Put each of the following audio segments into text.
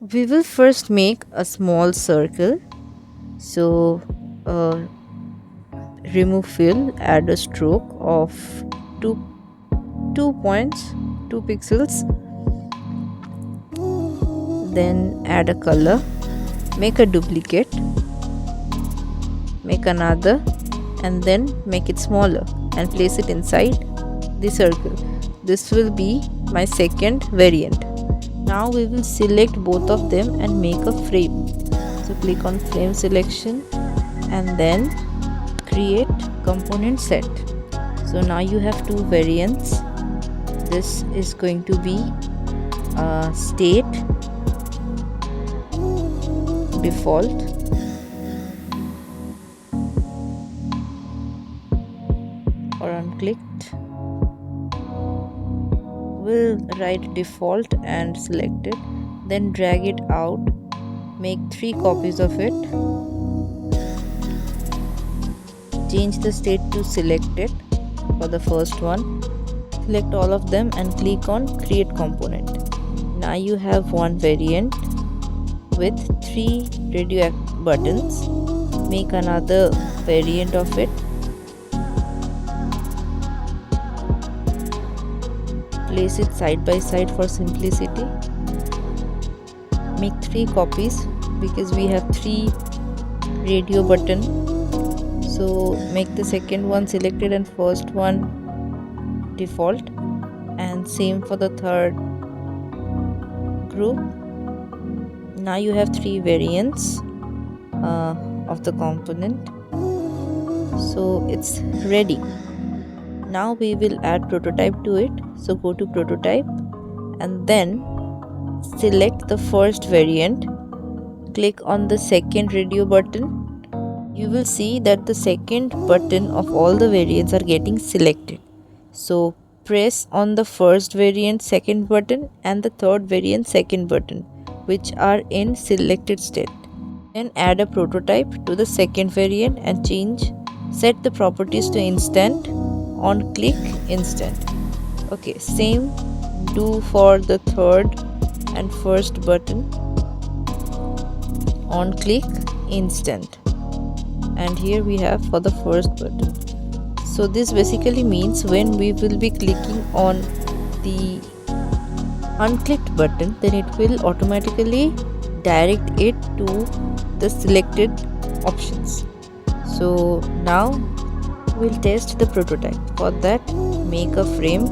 We will first make a small circle. So remove fill, add a stroke of 2 2 points, 2 pixels, then add a color, make a duplicate, make another, and then make it smaller and place it inside the circle. This will be my second variant. Now we will select both of them and make a frame. So click on frame selection and then create component set. So now you have two variants. This is going to be state default or unclicked. We'll write default and select it, then drag it out, make 3 copies of it, change the state to selected for the first one, select all of them and click on create component. Now you have one variant with 3 radio buttons. Make another variant of it, place it side by side for simplicity, make 3 copies because we have 3 radio button. So make the second one selected and first one default, and same for the third group. Now you have 3 variants of the component, so it's ready. Now we will add prototype to it. So go to prototype and then select the first variant, click on the second radio button. You will see that the second button of all the variants are getting selected. So press on the first variant second button and the third variant second button, which are in selected state. Then add a prototype to the second variant and set the properties to instant, on click instant. Okay, same do for the third and first button, on click instant, and here we have for the first button. So this basically means when we will be clicking on the unclicked button, then it will automatically direct it to the selected options. So now we'll test the prototype. For that, make a frame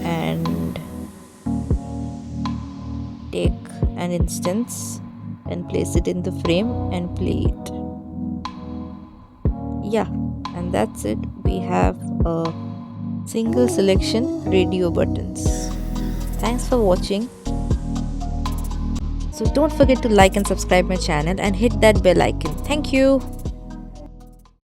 and take an instance and place it in the frame and play it. Yeah, and that's it. We have a single selection radio buttons. Thanks for watching. So don't forget to like and subscribe my channel and hit that bell icon. Thank you.